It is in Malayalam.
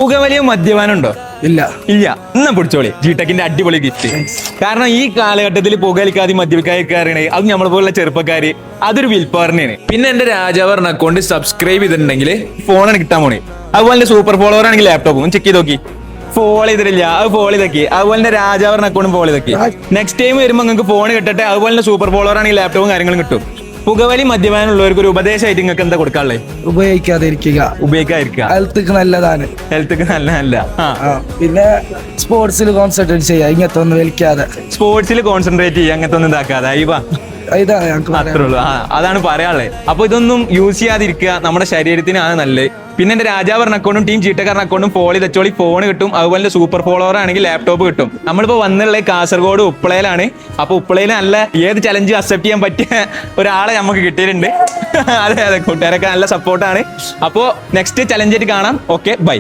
പുകവലിയും മദ്യപാനം ഉണ്ടോ? ഇല്ല. ഇല്ല. എന്നാ പിടിച്ചോളി ജിടെക്കിന്റെ അടിപൊളി ഗിഫ്റ്റ്. കാരണം ഈ കാലഘട്ടത്തിൽ പുകവലിക്കാതെ മദ്യപിക്കാതിരിക്കണേ അത് നമ്മളെ പോലുള്ള ചെറുപ്പക്കാര് അതൊരു വിൽപ്പവറിനാണ്. പിന്നെ എന്റെ രാജാവർ അക്കൗണ്ട് സബ്സ്ക്രൈബ് ചെയ്തിട്ടുണ്ടെങ്കിൽ ഫോണാണ് കിട്ടാൻ പോണേ. അതുപോലെ സൂപ്പർ ഫോളോവർ ആണെങ്കിൽ ലാപ്ടോപ്പും ചെക്ക് ചെയ്ത് നോക്കി. ഫോളോ ചെയ്തിട്ടില്ല അത് ഫോളോ ചെയ്തൊക്കെ. അതുപോലെ തന്നെ രാജാവറിന് അക്കൗണ്ടും ഫോളോ ചെയ്തൊക്കെ. നെക്സ്റ്റ് ടൈം വരുമ്പോൾ നിങ്ങൾക്ക് ഫോൺ കിട്ടട്ടെ. അതുപോലെ തന്നെ സൂപ്പർ ഫോളോവർ ആണെങ്കിൽ ലാപ്ടോപ്പും കാര്യങ്ങളും കിട്ടും. പുകവലി മദ്യപാനം ഉള്ളവർക്ക് ഒരു ഉപദേശമായിട്ട് നിങ്ങൾക്ക് എന്താ കൊടുക്കാനുള്ളത്? ഉപയോഗിക്കാതിരിക്കുക. ഉപയോഗിക്കാതിരിക്കുക. ഹെൽത്ത് നല്ലതാണ്. ഹെൽത്ത്ക്ക് നല്ല. പിന്നെ സ്പോർട്സിൽ കോൺസെൻട്രേറ്റ് ചെയ്യുക. ഇങ്ങനത്തെ ഒന്നും വലിക്കാതെ സ്പോർട്സിൽ കോൺസെൻട്രേറ്റ് ചെയ്യുക. അങ്ങനത്തെ ഒന്നും ഇതാക്കാതെ ഇതാണ് ഞങ്ങൾക്ക് അത്രേ ഉള്ളൂ. അതാണ് പറയാനുള്ളത്. അപ്പൊ ഇതൊന്നും യൂസ് ചെയ്യാതിരിക്കുക. നമ്മുടെ ശരീരത്തിനാണ് നല്ലത്. പിന്നെ എന്റെ രാജാവറിന് അക്കൗണ്ടും ടീം ജിടെക്കാരൻ അക്കൗണ്ടും ഫോളോ ചെയ്തോളി. ഫോൺ കിട്ടും. അതുപോലെ സൂപ്പർ ഫോളോവർ ആണെങ്കിൽ ലാപ്ടോപ്പ് കിട്ടും. നമ്മളിപ്പോ വന്നുള്ള കാസർഗോഡ് ഉപ്പളയിലാണ്. അപ്പൊ ഉപ്പളയിൽ നല്ല ഏത് ചലഞ്ച് അക്സെപ്റ്റ് ചെയ്യാൻ പറ്റിയ ഒരാളെ നമുക്ക് കിട്ടിയിട്ടുണ്ട്. അതെ കൂട്ടുകാരൊക്കെ നല്ല സപ്പോർട്ടാണ്. അപ്പോ നെക്സ്റ്റ് ചലഞ്ചായിട്ട് കാണാം. Okay, by.